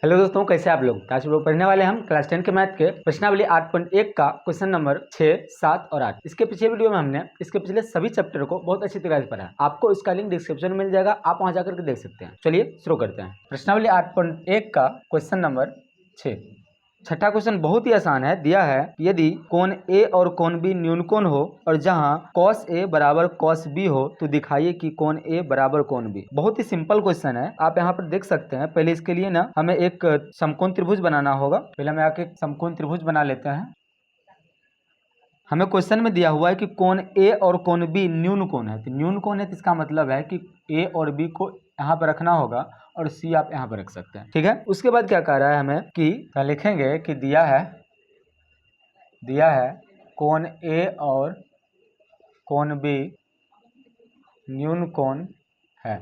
Hello दोस्तों, कैसे आप लोग। आज लोग पढ़ने वाले हम क्लास 10 के मैथ के प्रश्नावली 8.1 का क्वेश्चन नंबर 6, 7 और 8। इसके पिछले वीडियो में हमने इसके पिछले सभी चैप्टर को बहुत अच्छी तरह से पढ़ा है। आपको इसका लिंक डिस्क्रिप्शन में मिल जाएगा, आप वहां जाकर के देख सकते हैं। चलिए शुरू करते हैं। प्रश्नावली 8.1 का क्वेश्चन नंबर 6। छठा क्वेश्चन बहुत ही आसान है। दिया है यदि कोण ए और कोण बी न्यून कोण हो और जहां cos ए बराबर cos बी हो तो दिखाइए कि कोण ए बराबर कोण बी। बहुत ही सिंपल क्वेश्चन है, आप यहाँ पर देख सकते हैं। पहले इसके लिए ना हमें एक समकोण त्रिभुज बनाना होगा। पहले हमें आके समकोण त्रिभुज बना लेते हैं। हमें क्वेश्चन में दिया हुआ है कि कोण ए और कोण बी न्यून कोण है। तो न्यून कोण है तो इसका मतलब है कि ए और बी को यहाँ पर रखना होगा और सी आप यहाँ पर रख सकते हैं। ठीक है, उसके बाद क्या कह रहा है हमें कि क्या लिखेंगे कि दिया है कोण ए और कोण बी न्यून कोण है।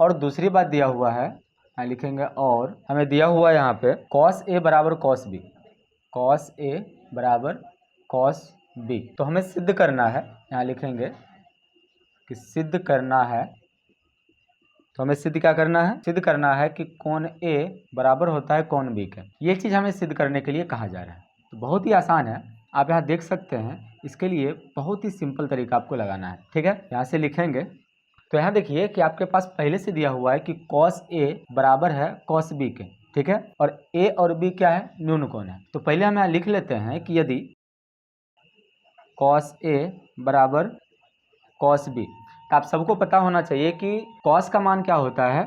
और दूसरी बात दिया हुआ है, यहाँ लिखेंगे और हमें दिया हुआ है यहाँ पे cos ए बराबर cos बी, cos ए बराबर cos बी। तो हमें सिद्ध करना है, यहाँ लिखेंगे कि सिद्ध करना है। तो हमें सिद्ध क्या करना है? सिद्ध करना है कि कोण ए बराबर होता है कोण बी के। ये चीज़ हमें सिद्ध करने के लिए कहा जा रहा है। तो बहुत ही आसान है, आप यहाँ देख सकते हैं। इसके लिए बहुत ही सिंपल तरीका आपको लगाना है। ठीक है, यहाँ से लिखेंगे। तो यहाँ देखिए कि आपके पास पहले से दिया हुआ है कि cos ए बराबर है cos बी के। ठीक है, और ए और बी क्या है? न्यून कोण है। तो पहले हम यहाँ लिख लेते हैं कि यदि cos ए बराबर cos बी, तो आप सबको पता होना चाहिए कि cos का मान क्या होता है।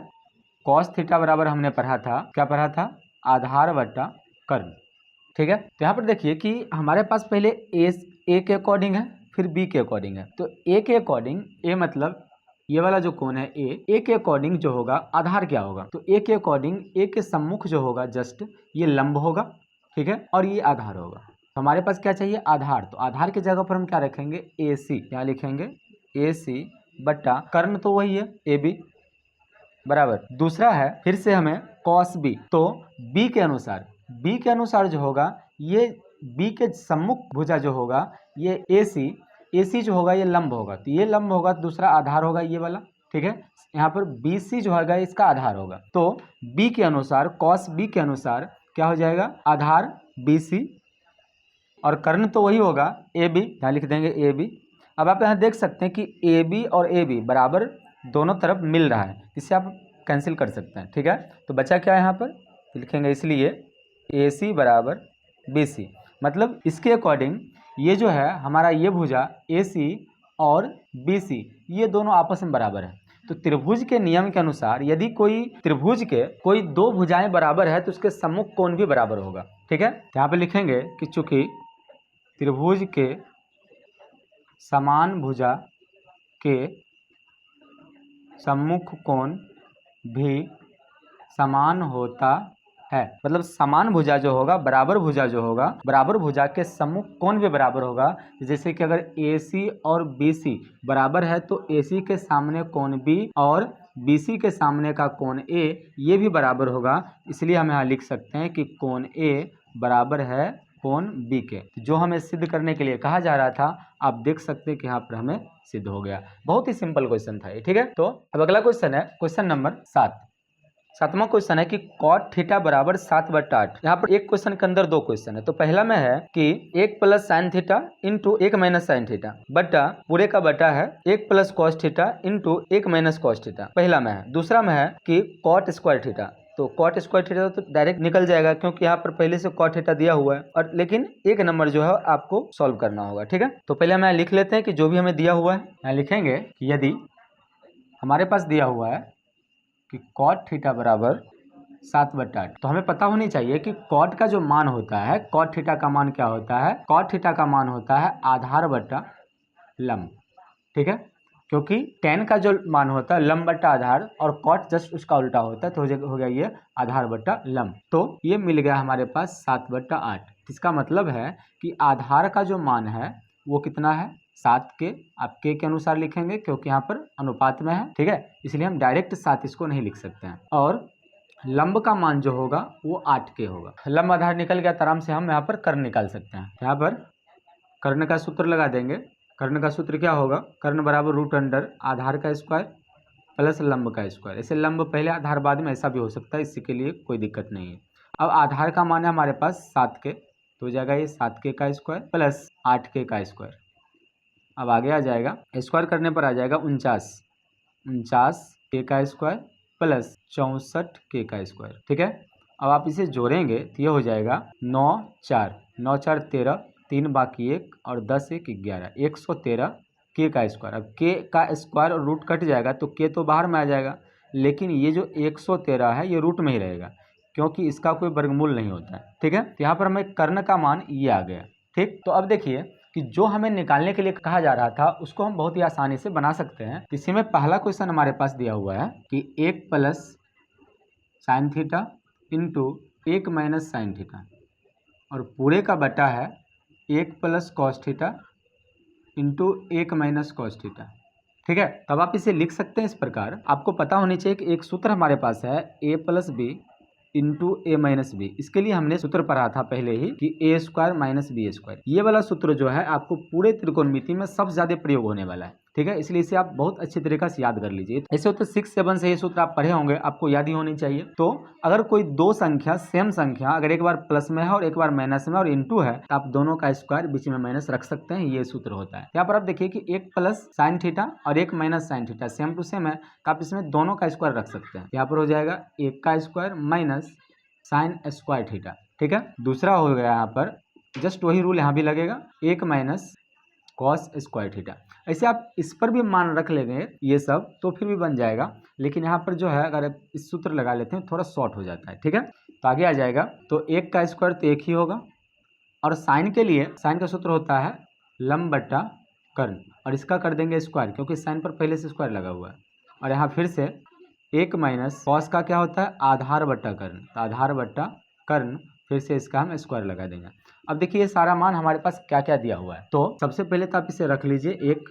cos थीटा बराबर हमने पढ़ा था, क्या पढ़ा था? आधार बटा कर्ण। ठीक है, तो यहाँ पर देखिए कि हमारे पास पहले ए के अकॉर्डिंग है, फिर बी के अकॉर्डिंग है। तो ए के अकॉर्डिंग, ए मतलब ये वाला जो कोण है ए के अकॉर्डिंग जो होगा आधार क्या होगा? तो ए के अकॉर्डिंग ए के सम्मुख जो होगा जस्ट ये लंब होगा। ठीक है, और ये आधार होगा। तो हमारे पास क्या चाहिए? आधार। तो आधार की जगह पर हम क्या रखेंगे? ए सी। क्या लिखेंगे? ए सी बट्टा कर्ण, तो वही है ए बी बराबर। दूसरा है फिर से हमें cos बी। तो बी के अनुसार जो होगा ये बी के सम्मुख भुजा जो होगा ये ए सी जो होगा ये लंब होगा। तो ये लंब होगा तो दूसरा आधार होगा ये वाला। ठीक है, यहाँ पर बी सी जो होगा इसका आधार होगा। तो बी के अनुसार cos बी के अनुसार क्या हो जाएगा? आधार बी सी और कर्ण तो वही होगा ए बी। यहाँ लिख देंगे ए बी। अब आप यहाँ देख सकते हैं कि ए बी और ए बी बराबर दोनों तरफ मिल रहा है, इससे आप कैंसिल कर सकते हैं। ठीक है, तो बचा क्या है यहाँ पर? तो लिखेंगे इसलिए ए सी बराबर बी सी। मतलब इसके अकॉर्डिंग ये जो है हमारा ये भुजा ए सी और बी सी ये दोनों आपस में बराबर है। तो त्रिभुज के नियम के अनुसार यदि कोई त्रिभुज के कोई दो भुजाएं बराबर है तो उसके सम्मुख कोण भी बराबर होगा। ठीक है, यहाँ पे लिखेंगे कि चूंकि त्रिभुज के समान भुजा के सम्मुख कोण भी समान होता है। मतलब समान भुजा जो होगा, बराबर भुजा जो होगा, बराबर भुजा के सम्मुख कोण भी बराबर होगा। जैसे कि अगर AC और BC बराबर है तो AC के सामने कोण B और BC के सामने का कोण A ये भी बराबर होगा। इसलिए हम यहाँ लिख सकते हैं कि कोण A बराबर है कोण B के। जो हमें सिद्ध करने के लिए कहा जा रहा था, आप देख सकते हैं कि यहाँ पर हमें सिद्ध हो गया। बहुत ही सिंपल क्वेश्चन था ये। ठीक है, तो अब अगला क्वेश्चन है क्वेश्चन नंबर 7। सातवां क्वेश्चन है कि cot थीटा बराबर 7/8। यहाँ पर एक क्वेश्चन के अंदर दो क्वेश्चन है। तो पहला में है कि 1 plus sine theta into 1 minus sine theta बटा पूरे का बटा है 1 plus cos theta into 1 minus cos theta, पहला में है। दूसरा में है कि cot स्क्वायर थीटा। तो cot स्क्वायर थीटा तो डायरेक्ट निकल जाएगा क्योंकि यहाँ पर पहले से cot थीटा दिया हुआ है, और लेकिन एक नंबर जो है आपको सॉल्व करना होगा। ठीक है, तो पहले हम यहाँ लिख लेते हैं कि जो भी हमें दिया हुआ है। यहाँ लिखेंगे कि यदि हमारे पास दिया हुआ है कि cot थीटा बराबर 7/8, तो हमें पता होनी चाहिए कि cot का जो मान होता है, cot थीटा का मान क्या होता है? cot थीटा का मान होता है आधार बटा लंब। ठीक है, क्योंकि tan का जो मान होता है लंब बटा आधार और cot जस्ट उसका उल्टा होता है, तो हो गया ये आधार बटा लंब। तो ये मिल गया हमारे पास 7/8। इसका मतलब है कि आधार का जो मान है वो कितना है? 7 के। आप के अनुसार लिखेंगे क्योंकि यहाँ पर अनुपात में है। ठीक है, इसलिए हम डायरेक्ट 7 इसको नहीं लिख सकते हैं। और लंब का मान जो होगा वो 8 के होगा। लंब आधार निकल गया तो आराम से हम यहाँ पर कर्ण निकाल सकते हैं। यहाँ पर कर्ण का सूत्र लगा देंगे। कर्ण का सूत्र क्या होगा? कर्ण बराबर रूट अंडर आधार का स्क्वायर प्लस लंब का स्क्वायर। ऐसे लंब पहले आधार बाद में, ऐसा भी हो सकता है, इसी के लिए कोई दिक्कत नहीं है। अब आधार का मान है हमारे पास 7k, तो हो जाएगा ये 7k का स्क्वायर प्लस 8k का स्क्वायर। अब आगे आ जाएगा, स्क्वायर करने पर आ जाएगा 49k का स्क्वायर प्लस 64k का स्क्वायर। ठीक है, अब आप इसे जोड़ेंगे तो ये हो जाएगा 9 4 9 4 13, 3 बाकी 1 और 10 1 11, 113 के का स्क्वायर। अब के का स्क्वायर और रूट कट जाएगा तो के तो बाहर में आ जाएगा, लेकिन ये जो 113 है ये रूट में ही रहेगा क्योंकि इसका कोई वर्गमूल नहीं होता है। ठीक है, तो यहाँ पर हमें कर्ण का मान ये आ गया। ठीक, तो अब देखिए कि जो हमें निकालने के लिए कहा जा रहा था उसको हम बहुत ही आसानी से बना सकते हैं। इसी में पहला क्वेश्चन हमारे पास दिया हुआ है कि 1 plus sine theta into 1 minus sine theta, और पूरे का बटा है 1 plus cos theta into 1 minus cos theta. ठीक है, तब आप इसे लिख सकते हैं इस प्रकार। आपको पता होनी चाहिए कि एक सूत्र हमारे पास है a plus B into A minus B. इसके लिए हमने सूत्र पढ़ा था पहले ही कि A square minus B square. ये वाला सूत्र जो है आपको पूरे त्रिकोणमिति में सबसे ज्यादा प्रयोग होने वाला है। ठीक है, इसलिए इसे आप बहुत अच्छी तरीके से याद कर लीजिए। ऐसे होते 6 7 से ये सूत्र आप पढ़े होंगे, आपको याद ही होनी चाहिए। तो अगर कोई दो संख्या सेम संख्या अगर एक बार प्लस में है और एक बार माइनस में और इंटू है तो आप दोनों का स्क्वायर बीच में माइनस रख सकते हैं, ये सूत्र होता है। यहाँ पर आप देखिए कि 1 प्लस साइन थीटा और 1 minus sine theta same to same है, तो आप इसमें दोनों का स्क्वायर रख सकते हैं। यहाँ पर हो जाएगा 1 का square minus sine square theta. ठीक है, दूसरा हो गया यहाँ पर जस्ट वही रूल यहाँ भी लगेगा, 1 माइनस कॉस स्क्वायर थीटा। ऐसे आप इस पर भी मान रख लेंगे ये सब तो फिर भी बन जाएगा, लेकिन यहाँ पर जो है अगर आप इस सूत्र लगा लेते हैं थोड़ा शॉर्ट हो जाता है। ठीक है, तो आगे आ जाएगा, तो 1 का स्क्वायर तो 1 ही होगा, और साइन के लिए साइन का सूत्र होता है लंब बट्टा कर्ण, और इसका कर देंगे स्क्वायर क्योंकि साइन पर पहले से स्क्वायर लगा हुआ है। और यहाँ फिर से 1 माइनस कॉस का क्या होता है आधार बट्टा कर्ण, तो आधार बट्टा कर्ण, फिर से इसका हम स्क्वायर लगा देंगे। अब देखिए ये सारा मान हमारे पास क्या क्या दिया हुआ है, तो सबसे पहले तो आप इसे रख लीजिए 1,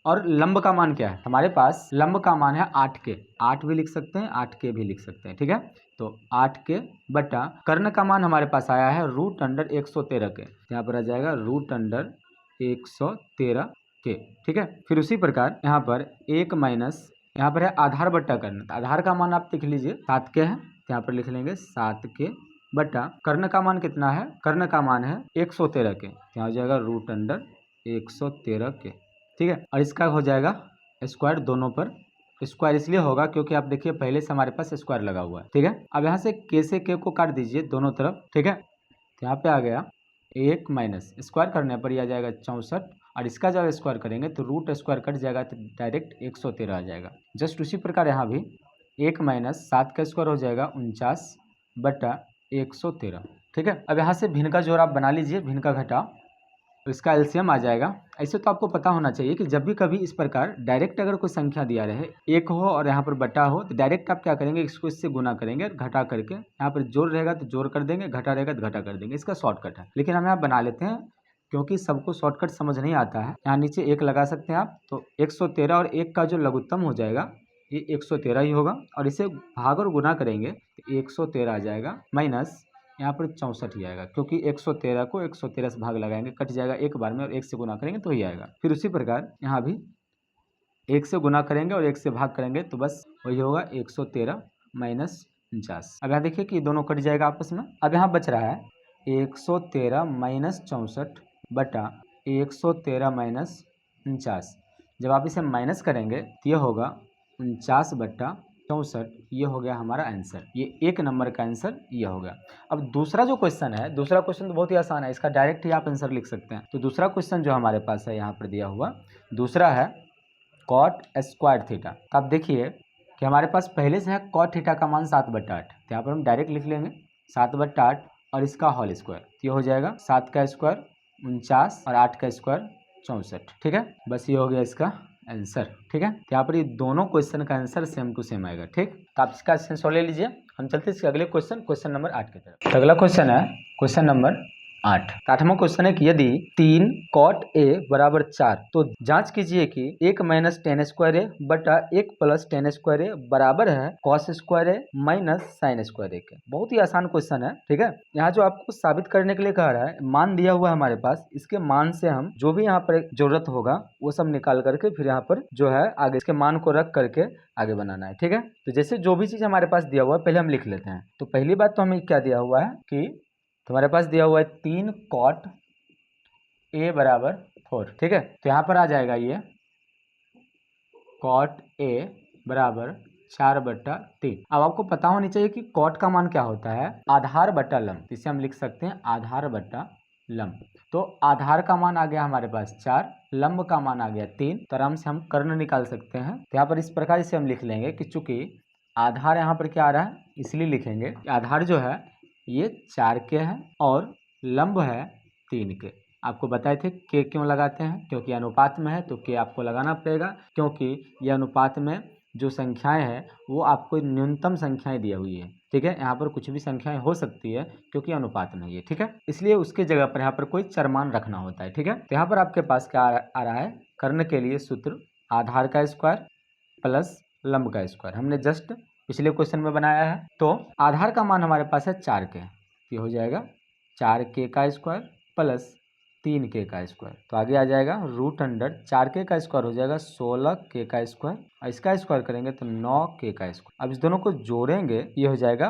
और लंब का मान क्या है हमारे पास, लंब का मान है 8k, 8 भी लिख सकते हैं 8k भी लिख सकते हैं। ठीक है, तो 8k बटा कर्ण का मान हमारे पास आया है रूट अंडर 113 के, यहाँ पर आ जाएगा रूट अंडर 113 के। ठीक है, फिर उसी प्रकार यहाँ पर 1 माइनस, यहाँ पर है आधार बट्टा कर्ण, आधार का मान आप लिख लीजिए 7k है, यहाँ पर लिख लेंगे 7k बटा कर्ण का मान कितना है, कर्ण का मान है 113 के, यहाँ हो जाएगा रूट अंडर 113 के। ठीक है, और इसका हो जाएगा स्क्वायर, दोनों पर स्क्वायर इसलिए होगा क्योंकि आप देखिए पहले से हमारे पास स्क्वायर लगा हुआ है। ठीक है, अब यहाँ से k से k को काट दीजिए दोनों तरफ। ठीक है, तो यहाँ पे आ गया 1 माइनस स्क्वायर करने पर यह आ जाएगा 64, और इसका जब स्क्वायर करेंगे तो रूट स्क्वायर कट जाएगा तो डायरेक्ट 113 आ जाएगा। जस्ट उसी प्रकार यहाँ भी 1 माइनस 7 का स्क्वायर हो जाएगा 49 बटा 113। ठीक है, अब यहाँ से भिन्न का जोड़ आप बना लीजिए, भिन्न का घटा, तो इसका एलसीएम आ जाएगा। ऐसे तो आपको पता होना चाहिए कि जब भी कभी इस प्रकार डायरेक्ट अगर कोई संख्या दिया रहे, एक हो और यहाँ पर बटा हो, तो डायरेक्ट आप क्या करेंगे, इसको इससे गुना करेंगे घटा करके, यहाँ पर जोड़ रहेगा तो जोड़ कर देंगे, घटा रहेगा तो घटा कर देंगे, इसका शॉर्टकट है। लेकिन हम यहाँ बना लेते हैं क्योंकि सबको शॉर्टकट समझ नहीं आता है। यहाँ नीचे 1 लगा सकते हैं आप, तो 113 और 1 का जो लघुत्तम हो जाएगा ये 113 ही होगा, और इसे भाग और गुना करेंगे तो 113 आ जाएगा, माइनस यहाँ पर 64 ही आएगा क्योंकि 113 को 113 से भाग लगाएंगे, कट जाएगा एक बार में, और 1 से गुना करेंगे तो ही आएगा। फिर उसी प्रकार यहाँ भी 1 से गुना करेंगे और 1 से भाग करेंगे तो बस वही होगा 113 माइनस 49। अब यहाँ देखिए कि ये दोनों कट जाएगा आपस में। अब यहाँ बच रहा है 113 माइनस 64 बटा 113 माइनस 49। जब आप इसे माइनस करेंगे तो ये होगा 49 बटा 64, ये हो गया हमारा आंसर। ये 1 नंबर का आंसर ये हो गया। अब दूसरा जो क्वेश्चन है, दूसरा क्वेश्चन तो बहुत ही आसान है, इसका डायरेक्ट ही आप आंसर लिख सकते हैं। तो दूसरा क्वेश्चन जो हमारे पास है यहाँ पर दिया हुआ, दूसरा है कॉट स्क्वायर थीटा। तो आप देखिए कि हमारे पास पहले से है कॉट थीटा का मान 7/8, तो यहाँ पर हम डायरेक्ट लिख लेंगे 7/8 और इसका होल स्क्वायर, तो ये हो जाएगा 7 का स्क्वायर 49 और 8 का स्क्वायर 64। ठीक है, बस ये हो गया इसका आंसर। ठीक है, तो यहाँ पर ये दोनों क्वेश्चन का आंसर सेम टू सेम आएगा। ठीक, तो आप इसका स्क्रीनशॉट ले लीजिए। हम चलते हैं इसके अगले क्वेश्चन नंबर 8 की तरफ। तो अगला क्वेश्चन है क्वेश्चन नंबर 8। तो 8वां क्वेश्चन है कि यदि 3 cot a बराबर 4 तो जांच कीजिए कि 1 माइनस टेन स्क्वायर ए बटा 1 प्लस टेन स्क्वायर ए बराबर है कॉस स्क्वायर ए माइनस साइन स्क्वायर ए के। बहुत ही आसान क्वेश्चन है, ठीक है। यहाँ जो आपको साबित करने के लिए कह रहा है, मान दिया हुआ है हमारे पास, इसके मान से हम जो भी यहाँ पर जरूरत होगा वो सब निकाल करके फिर यहाँ पर जो है आगे इसके मान को रख करके आगे बनाना है, ठीक है। तो जैसे जो भी चीज हमारे पास दिया हुआ है पहले हम लिख लेते हैं। तो पहली बात तो हमें क्या दिया हुआ है कि तुम्हारे पास दिया हुआ है 3 cot a बराबर 4, ठीक है। तो यहाँ पर आ जाएगा ये cot a बराबर 4/3। अब आपको पता होनी चाहिए कि cot का मान क्या होता है, आधार बटा लंब। इसे हम लिख सकते हैं आधार बटा लंब। तो आधार का मान आ गया हमारे पास 4, लंब का मान आ गया 3, तो आराम से हम कर्ण निकाल सकते हैं। तो यहाँ पर इस प्रकार से हम लिख लेंगे कि चूंकि आधार यहाँ पर क्या आ रहा है, इसलिए लिखेंगे कि आधार जो है ये 4 के है और लंब है 3 के। आपको बताए थे के क्यों लगाते हैं, क्योंकि अनुपात में है तो के आपको लगाना पड़ेगा, क्योंकि यह अनुपात में जो संख्याएं हैं वो आपको न्यूनतम संख्याएं दी हुई है, ठीक है। यहाँ पर कुछ भी संख्याएं हो सकती है क्योंकि अनुपात में ये, ठीक है। इसलिए उसके जगह पर यहाँ पर कोई चरमान रखना होता है, ठीक है। तो यहाँ पर आपके पास क्या आ रहा है, कर्ण के लिए सूत्र आधार का स्क्वायर प्लस लंब का स्क्वायर हमने जस्ट पिछले क्वेश्चन में बनाया है। तो आधार का मान हमारे पास है 4 के, ये हो जाएगा 4k का स्क्वायर प्लस 3k का स्क्वायर। तो आगे आ जाएगा रूट अंडर 4k का स्क्वायर हो जाएगा 16k का स्क्वायर, और इसका स्क्वायर करेंगे तो 9k का स्क्वायर। अब इस दोनों को जोड़ेंगे, ये हो जाएगा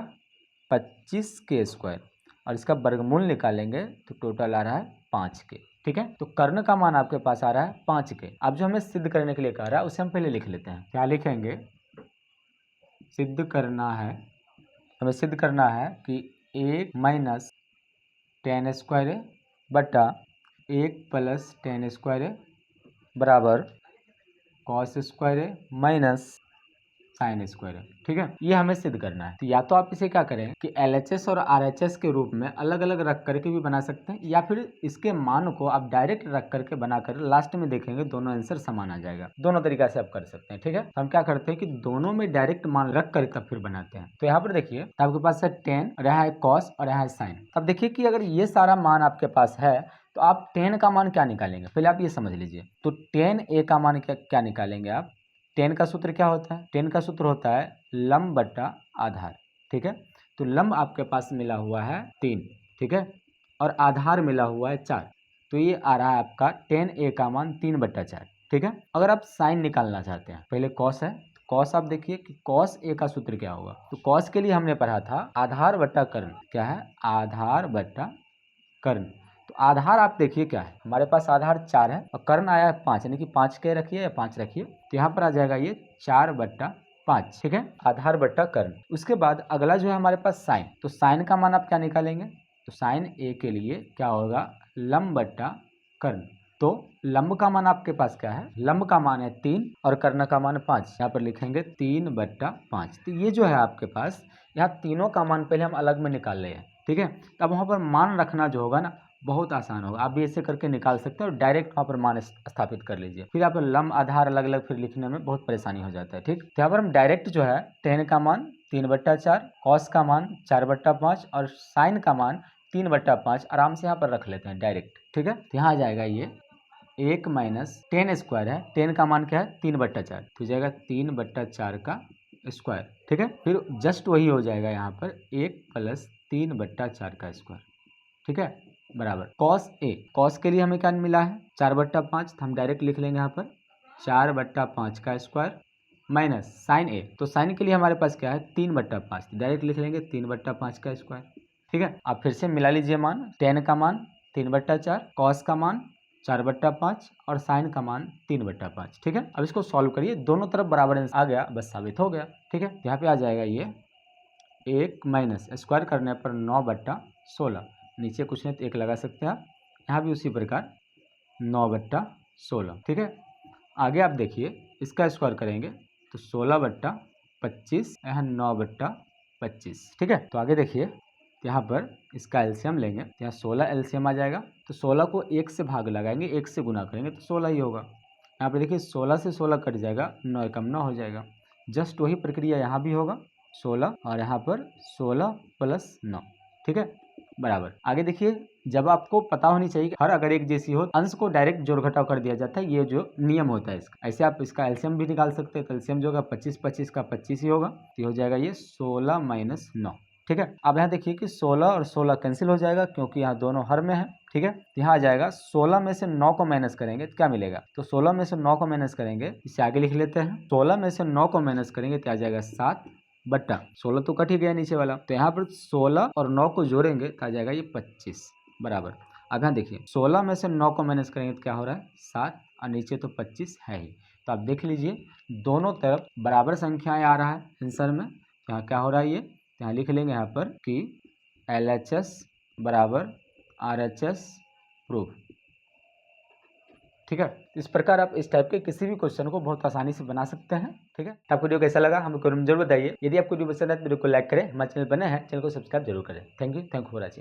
25k स्क्वायर, और इसका वर्गमूल निकालेंगे तो टोटल आ रहा है 5k, ठीक है। तो कर्ण का मान आपके पास आ रहा है 5k। अब जो हमें सिद्ध करने के लिए कह रहा है उसे हम पहले लिख लेते हैं। क्या लिखेंगे, सिद्ध करना है, हमें सिद्ध करना है कि 1 माइनस टेन स्क्वायर ए बटा 1 प्लस टेन स्क्वायर ए बराबर कॉस स्क्वायर ए माइनस साइन स्क्वायर है, ठीक है। ये हमें सिद्ध करना है। तो या तो आप इसे क्या करें कि LHS और RHS के रूप में अलग अलग रख करके भी बना सकते हैं, या फिर इसके मान को आप डायरेक्ट रख करके बनाकर लास्ट में देखेंगे दोनों आंसर समान आ जाएगा। दोनों तरीका से आप कर सकते हैं, ठीक है। तो हम क्या करते हैं कि दोनों में डायरेक्ट मान रख कर तब फिर बनाते हैं। तो यहाँ पर देखिए, तो आपके पास है टेन और यहाँ है कॉस और यहाँ है साइन। अब देखिए कि अगर ये सारा मान आपके पास है तो आप टेन का मान क्या निकालेंगे, पहले आप ये समझ लीजिए। तो टेन ए का मान क्या निकालेंगे आप, टेन का सूत्र क्या होता है, टेन का सूत्र होता है लंब बटा आधार, ठीक है। तो लंब आपके पास मिला हुआ है 3, ठीक है, और आधार मिला हुआ है 4। तो ये आ रहा है आपका टेन ए का मान 3/4, ठीक है। अगर आप साइन निकालना चाहते हैं, पहले कॉस है, कॉस आप देखिए कि कॉस ए का सूत्र क्या होगा। तो कॉस के लिए हमने पढ़ा था आधार बटा कर्ण, क्या है, आधार बटा कर्ण। तो आधार आप देखिए क्या है, हमारे पास आधार 4 है और कर्ण आया है 5, यानी कि 5 के रखिए या 5 रखिए, तो यहाँ पर आ जाएगा ये 4/5, ठीक है, आधार बटा कर्ण। उसके बाद अगला जो है हमारे पास साइन। तो साइन का मान आप क्या निकालेंगे, तो साइन ए के लिए क्या होगा, लंब बटा कर्ण। तो लंब का मान आपके पास क्या है, लंब का मान है 3 और कर्ण का मान 5, यहाँ पर लिखेंगे 3/5। तो ये जो है आपके पास, यहाँ तीनों का मान पहले हम अलग में निकाल रहे हैं, ठीक है। तो अब वहाँ पर मान रखना जो होगा ना बहुत आसान होगा, आप भी ऐसे करके निकाल सकते हैं और डायरेक्ट वहाँ पर मान स्थापित कर लीजिए। फिर यहाँ पर लंब आधार अलग अलग फिर लिखने में बहुत परेशानी हो जाता है, ठीक। तो यहाँ पर हम डायरेक्ट जो है टेन का मान 3/4, कॉस का मान 4/5 और साइन का मान 3/5 आराम से यहाँ पर रख लेते हैं डायरेक्ट, ठीक है। तो यहाँ आ जाएगा ये 1 माइनस टेन स्क्वायर है, टेन का मान क्या है 3/4, तो जाएगा 3/4 का स्क्वायर, ठीक है। फिर जस्ट वही हो जाएगा यहाँ पर 1 प्लस 3/4 का स्क्वायर, ठीक है, बराबर कॉस ए। कॉस के लिए हमें क्या मिला है 4/5, तो हम डायरेक्ट लिख लेंगे यहाँ पर 4/5 का स्क्वायर माइनस साइन ए। तो साइन के लिए हमारे पास क्या है 3/5, डायरेक्ट लिख लेंगे 3/5 का स्क्वायर, ठीक है। आप फिर से मिला लीजिए मान, टेन का मान 3/4, कॉस का मान 4/5 और साइन का मान 3/5, ठीक है। अब इसको सॉल्व करिए, दोनों तरफ बराबर आ गया, बस साबित हो गया, ठीक है। यहाँ पे आ जाएगा ये 1 माइनस स्क्वायर करने पर 9/16, नीचे कुछ नहीं तो 1 लगा सकते हैं आप, यहाँ भी उसी प्रकार 9/16, ठीक है। आगे आप देखिए इसका स्क्वायर करेंगे तो 16/25, यहाँ 9/25, ठीक है। तो आगे देखिए यहाँ पर इसका एलसीएम लेंगे, यहाँ 16 एलसीएम आ जाएगा, तो 16 को 1 से भाग लगाएंगे, 1 से गुना करेंगे तो 16 ही होगा। यहाँ पर देखिए 16 से 16 कट जाएगा, 9 एकम 9 हो जाएगा। जस्ट वही प्रक्रिया यहाँ भी होगा, 16 और यहाँ पर 16 + 9, ठीक है। बराबर। आगे देखिए, जब आपको पता होनी चाहिए कि हर अगर एक जैसी हो अंश को डायरेक्ट जोड़ घटाव कर दिया जाता है, ये जो नियम होता है इसका। ऐसे आप इसका एलसीएम भी निकाल सकते हैं। तो एलसीएम जो होगा 25 का 25 ही होगा, तो हो जाएगा ये 16 माइनस 9। ठीक है, अब यहाँ देखिए कि 16 और 16 कैंसिल हो जाएगा क्योंकि यहाँ दोनों हर में है। ठीक है, यहाँ आ जाएगा 16 में से 9 को माइनस करेंगे तो क्या मिलेगा, तो 16 में से 9 को माइनस करेंगे, इसे आगे लिख लेते हैं। 16 में से 9 को माइनस करेंगे तो आ जाएगा 7 बट्टा 16 तो कट ही गया नीचे वाला, तो यहाँ पर 16 और 9 को जोड़ेंगे तो आ जाएगा ये 25 बराबर। अब यहाँ देखिए 16 में से 9 को माइनस करेंगे तो क्या हो रहा है 7 और नीचे तो 25 है ही। तो आप देख लीजिए दोनों तरफ बराबर संख्याएं आ रहा है आंसर में। यहाँ क्या हो रहा है, ये यहाँ लिख लेंगे यहाँ पर कि LHS बराबर RHS प्रूफ। ठीक है, इस प्रकार आप इस टाइप के किसी भी क्वेश्चन को बहुत आसानी से बना सकते हैं। ठीक है, आपको वीडियो कैसा लगा हमें कमेंट जरूर बताइए। यदि आपको वीडियो पसंद है तो वीडियो को लाइक करें, हमारे चैनल बने हैं चैनल को सब्सक्राइब जरूर करें। Thank you for watching.